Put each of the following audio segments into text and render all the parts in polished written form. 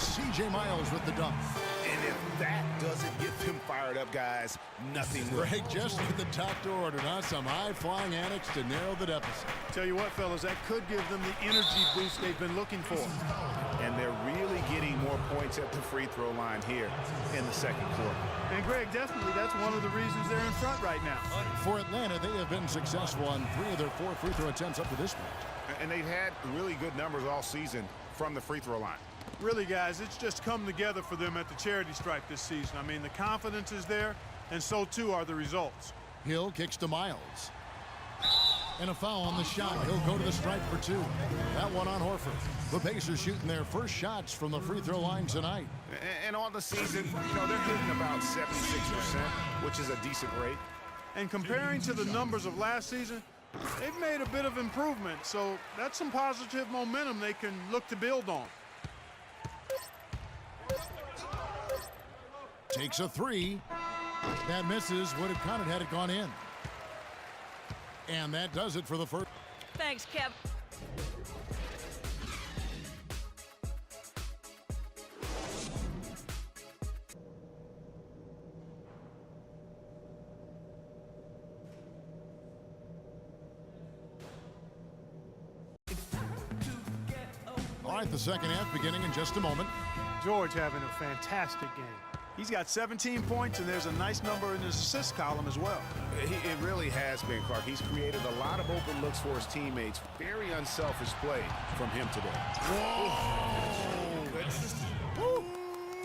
C.J. Miles with the dunk. And if that doesn't get them fired up, guys, nothing will. Greg, just what the doctor ordered, huh? Some high-flying antics to narrow the deficit. Tell you what, fellas, that could give them the energy boost they've been looking for. And they're really getting more points at the free throw line here in the second quarter. And, Greg, definitely that's one of the reasons they're in front right now. For Atlanta, they have been successful on 3 of their 4 free throw attempts up to this point. And they've had really good numbers all season from the free throw line. Really, guys, it's just come together for them at the charity stripe this season. I mean, the confidence is there, and so too are the results. Hill kicks to Miles. And a foul on the shot. He'll go to the stripe for 2. That one on Horford. The Pacers shooting their first shots from the free throw line tonight. And on the season, you know, they're hitting about 76%, which is a decent rate. And comparing to the numbers of last season, they've made a bit of improvement. So that's some positive momentum they can look to build on. Takes a 3. That misses. Would have counted had it gone in. And that does it for the first. Thanks, Kev. All right, the second half beginning in just a moment. George having a fantastic game. He's got 17 points, and there's a nice number in his assist column as well. It really has been, Clark. He's created a lot of open looks for his teammates. Very unselfish play from him today. Whoa!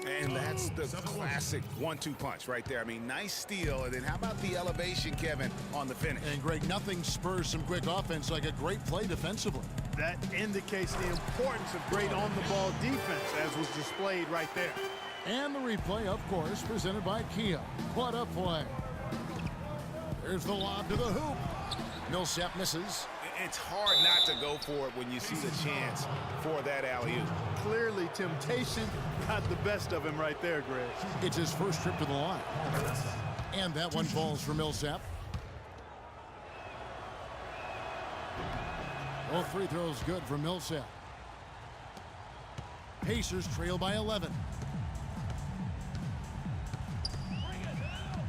And that's the classic 1-2 punch right there. I mean, nice steal. And then how about the elevation, Kevin, on the finish? And, Greg, nothing spurs some quick offense like a great play defensively. That indicates the importance of great on-the-ball defense, as was displayed right there. And the replay, of course, presented by Kia. What a play. There's the lob to the hoop. Millsap misses. It's hard not to go for it when you see the chance for that alley-oop. Clearly, temptation got the best of him right there, Greg. It's his first trip to the line. And that one falls for Millsap. Both free throws good for Millsap. Pacers trail by 11.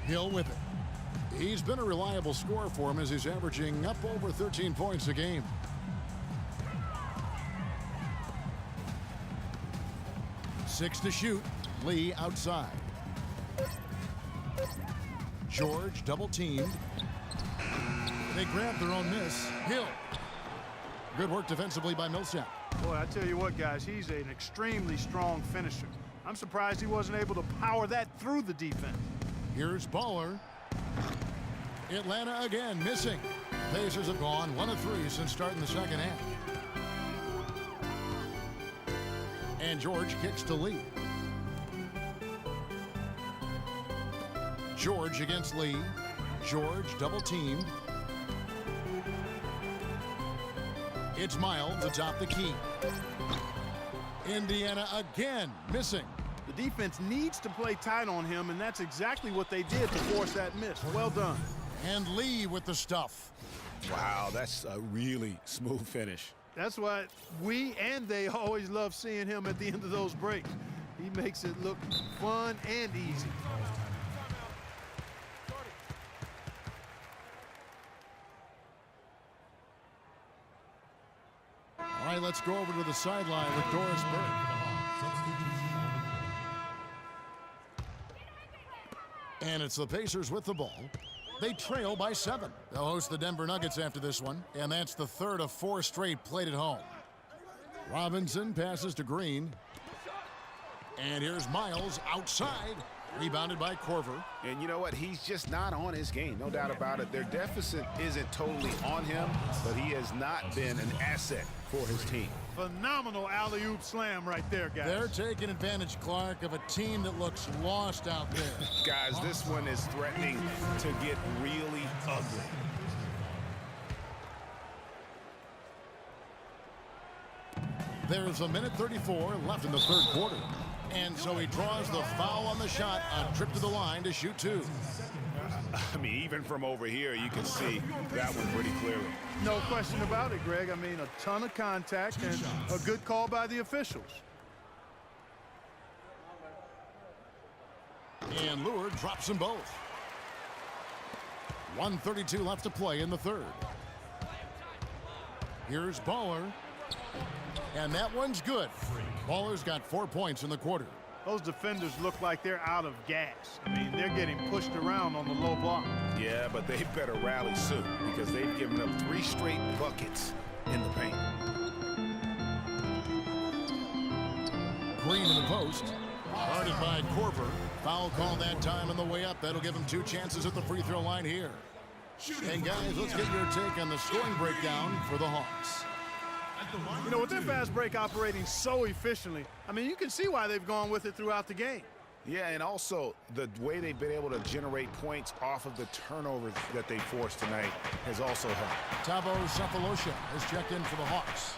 Hill with it. He's been a reliable scorer for him as he's averaging up over 13 points a game. Six to shoot. Lee outside. George double teamed. They grab their own miss. Hill. Good work defensively by Millsap. Boy, I tell you what, guys, he's an extremely strong finisher. I'm surprised he wasn't able to power that through the defense. Here's Baller. Atlanta again missing. Pacers have gone 1 of 3 since starting the second half. And George kicks to Lee. George against Lee. George double teamed. It's Miles atop the key. Indiana again missing. The defense needs to play tight on him, and that's exactly what they did to force that miss. Well done. And Lee with the stuff. Wow, that's a really smooth finish. That's why we and they always love seeing him at the end of those breaks. He makes it look fun and easy. All right, let's go over to the sideline with Doris Burke. And it's the Pacers with the ball. They trail by 7. They'll host the Denver Nuggets after this one, and that's the 3rd of 4 straight played at home. Robinson passes to Green. And here's Miles outside. Rebounded by Korver. And you know what? He's just not on his game. No doubt about it. Their deficit isn't totally on him, but he has not been an asset for his team. Phenomenal alley-oop slam right there, guys. They're taking advantage, Clark, of a team that looks lost out there. Guys, this one is threatening to get really ugly. There's a minute 34 left in the third quarter. And so he draws the foul on the shot, a trip to the line to shoot 2. I mean, even from over here, you can see that one pretty clearly. No question about it, Greg. I mean, a ton of contact and a good call by the officials. And Lure drops them both. 1:32 left to play in the third. Here's Baller. And that one's good. Baller's got 4 points in the quarter. Those defenders look like they're out of gas. I mean, they're getting pushed around on the low block. Yeah, but they better rally soon because they've given up 3 straight buckets in the paint. Green in the post. Guarded by Korver. Foul call that time on the way up. That'll give him 2 chances at the free throw line here. And guys, let's get your take on the scoring breakdown for the Hawks. You know, with their fast break operating so efficiently, I mean, you can see why they've gone with it throughout the game. Yeah, and also the way they've been able to generate points off of the turnovers that they forced tonight has also helped. Thabo Sefolosha has checked in for the Hawks.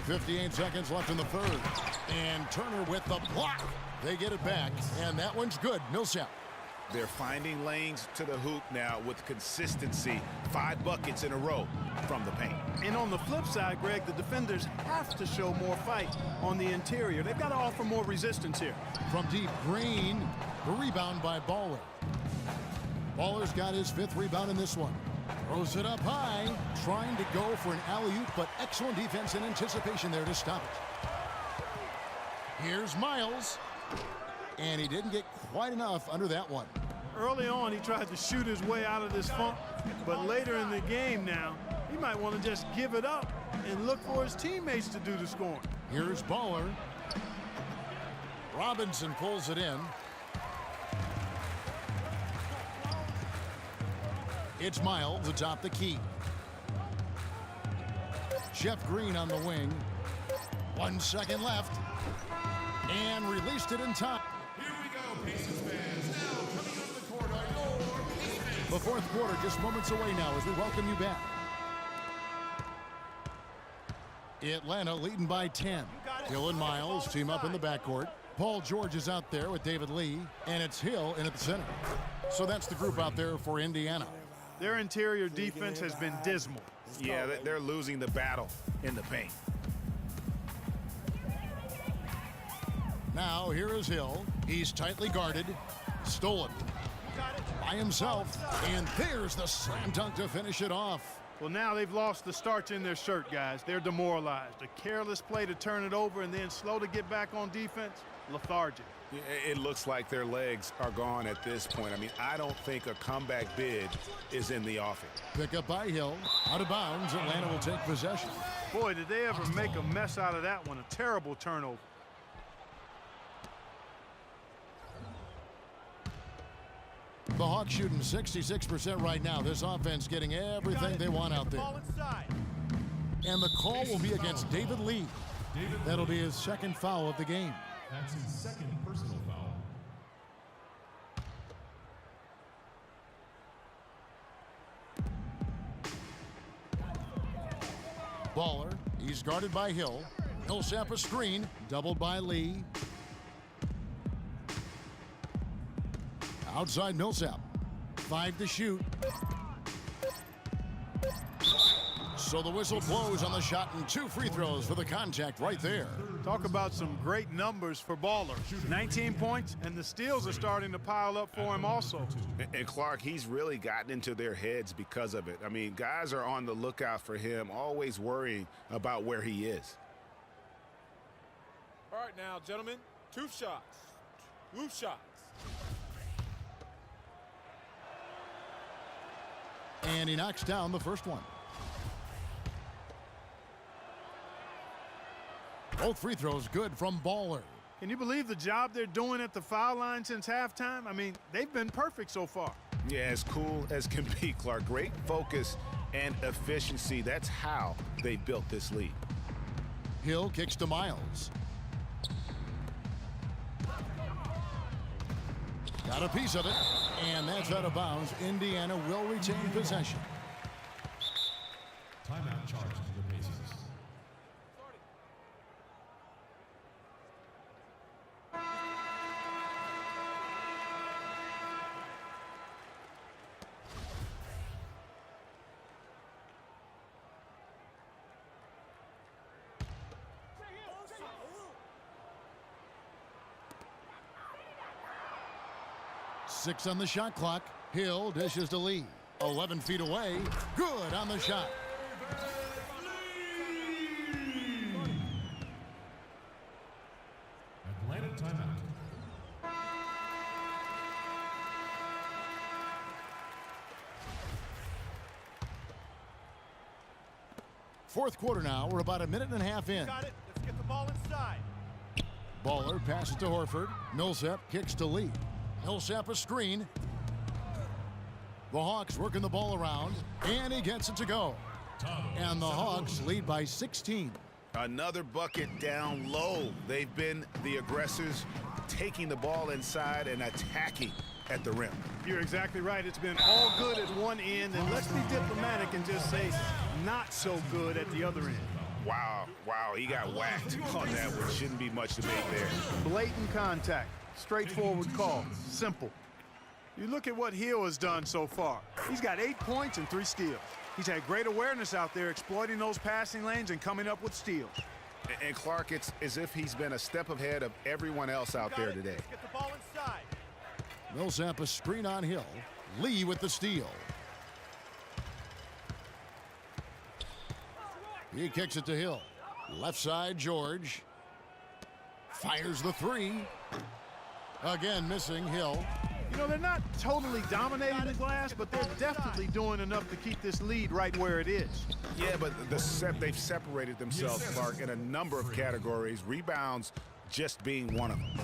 58 seconds left in the third. And Turner with the block. They get it back, and that one's good. Millsap. They're finding lanes to the hoop now with consistency. 5 buckets in a row from the paint. And on the flip side, Greg, the defenders have to show more fight on the interior. They've got to offer more resistance here. From deep, Green. The rebound by Baller. Baller's got his 5th rebound in this one. Throws it up high, trying to go for an alley-oop, but excellent defense and anticipation there to stop it. Here's Miles. And he didn't get quite enough under that one. Early on, he tried to shoot his way out of this funk, but later in the game now, he might want to just give it up and look for his teammates to do the scoring. Here's Baller. Robinson pulls it in. It's Miles atop the key. Jeff Green on the wing. 1 second left. And released it in time. Here we go, Pacers fans. Now coming onto the court are your Pacers. The fourth quarter just moments away now as we welcome you back. Atlanta leading by 10. Hill and Miles team up in the backcourt. Paul George is out there with David Lee, and it's Hill in at the center. So that's the group out there for Indiana. Their interior defense has been dismal. Yeah, they're losing the battle in the paint. Now here is Hill. He's tightly guarded. Stolen by himself. And there's the slam dunk to finish it off. Well, now they've lost the starch in their shirt, guys. They're demoralized. A careless play to turn it over and then slow to get back on defense. Lethargic. It looks like their legs are gone at this point. I mean, I don't think a comeback bid is in the offing. Pick up by Hill. Out of bounds. Atlanta will take possession. Boy, did they ever make a mess out of that one. A terrible turnover. The Hawks shooting 66% right now. This offense getting everything they want out there. And the call will be against David Lee. That'll be his 2nd foul of the game. That's his 2nd personal foul. Baller, he's guarded by Hill. Millsap a screen, doubled by Lee. Outside Millsap. 5 to shoot. So the whistle blows on the shot and 2 free throws for the contact right there. Talk about some great numbers for Baller. 19 points, and the steals are starting to pile up for him also. And Clark, he's really gotten into their heads because of it. I mean, guys are on the lookout for him, always worrying about where he is. All right now, gentlemen, 2 shots. 2 shots. And he knocks down the first one. Both free throws good from Baller. Can you believe the job they're doing at the foul line since halftime? I mean, they've been perfect so far. Yeah, as cool as can be, Clark. Great focus and efficiency. That's how they built this lead. Hill kicks to Miles. Got a piece of it, and that's out of bounds. Indiana will retain possession. Timeout charged to the Pacers. 6 on the shot clock. Hill dishes to Lee. 11 feet away. Good on the shot. Atlanta timeout. Fourth quarter now. We're about a minute and a half in. Got it. Let's get the ball inside. Baller passes to Horford. Millsap kicks to Lee. Millsap a screen. The Hawks working the ball around, and he gets it to go. And the Hawks lead by 16. Another bucket down low. They've been the aggressors, taking the ball inside and attacking at the rim. You're exactly right. It's been all good at one end, and let's be diplomatic and just say not so good at the other end. Wow, he got whacked on that one. Shouldn't be much debate there. Blatant contact. Straightforward call. Simple. You look at what Hill has done so far. He's got 8 points and 3 steals. He's had great awareness out there, exploiting those passing lanes and coming up with steals. And Clark, it's as if he's been a step ahead of everyone else out there today. Let's get the ball inside. Millsap a screen on Hill. Lee with the steal. He kicks it to Hill. Left side, George. Fires the 3. Again, missing Hill. You know, they're not totally dominating the glass, but they're definitely doing enough to keep this lead right where it is. Yeah, but they've separated themselves, Clark, in a number of categories. Rebounds just being one of them.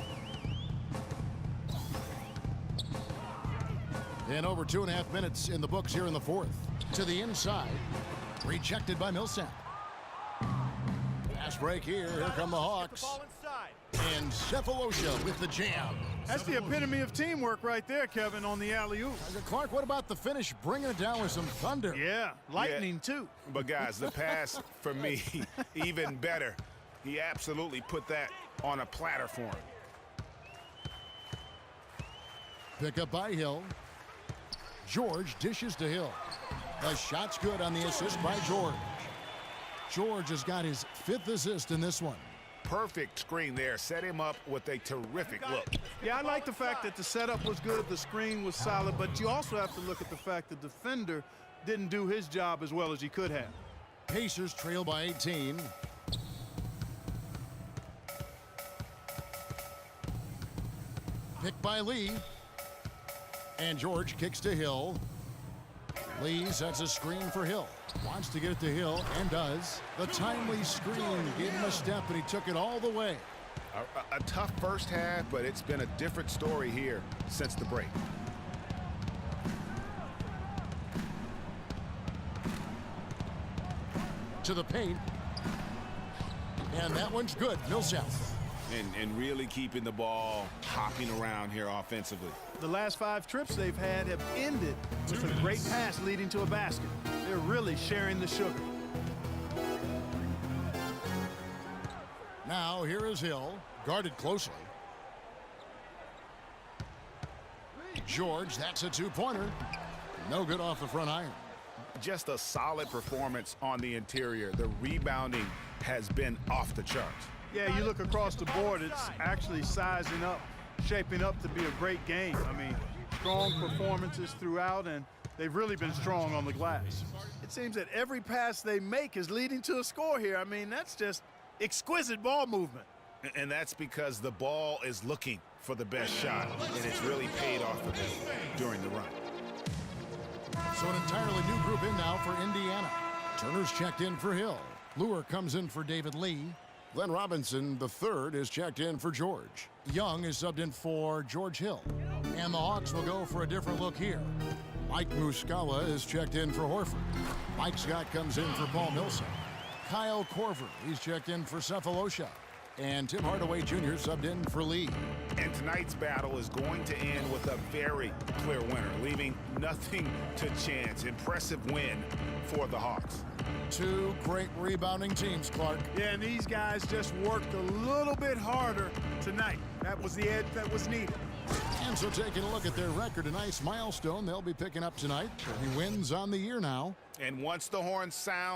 And over 2.5 minutes in the books here in the fourth. To the inside. Rejected by Millsap. Fast break here. Here come the Hawks. And Cephalosha with the jam. That's the epitome of teamwork right there, Kevin, on the alley-oop. Clark, what about the finish? Bringing it down with some thunder. Yeah, lightning too. But guys, the pass for me, even better. He absolutely put that on a platter for him. Pick up by Hill. George dishes to Hill. The shot's good on the assist by George. George has got his 5th assist in this one. Perfect screen there. Set him up with a terrific look. Yeah, I like the fact that the setup was good, the screen was solid, but you also have to look at the fact the defender didn't do his job as well as he could have. Pacers trail by 18. Picked by Lee. And George kicks to Hill. Lee sets a screen for Hill. Wants to get it to Hill and does. The timely screen gave him a step and he took it all the way. A tough first half, but it's been a different story here since the break. To the paint. And that one's good. Millsap. And really keeping the ball hopping around here offensively. The last 5 trips they've had have ended with a great pass leading to a basket. They're really sharing the sugar. Now here is Hill, guarded closely. George, that's a 2-pointer. No good off the front iron. Just a solid performance on the interior. The rebounding has been off the charts. Yeah, you look across the board, it's actually sizing up, shaping up to be a great game. I mean, strong performances throughout, and they've really been strong on the glass. It seems that every pass they make is leading to a score here. I mean, that's just exquisite ball movement. And that's because the ball is looking for the best shot, and it's really paid off for them during the run. So an entirely new group in now for Indiana. Turner's checked in for Hill. Luer comes in for David Lee. Glenn Robinson, the third, is checked in for George. Young is subbed in for George Hill. And the Hawks will go for a different look here. Mike Muscala is checked in for Horford. Mike Scott comes in for Paul Millsap. Kyle Korver, he's checked in for Cephalosha. And Tim Hardaway Jr. subbed in for Lee. And tonight's battle is going to end with a very clear winner, leaving nothing to chance. Impressive win for the Hawks. 2 great rebounding teams, Clark. Yeah, and these guys just worked a little bit harder tonight. That was the edge that was needed. And so taking a look at their record, a nice milestone they'll be picking up tonight. 30 wins on the year now. And once the horn sounds,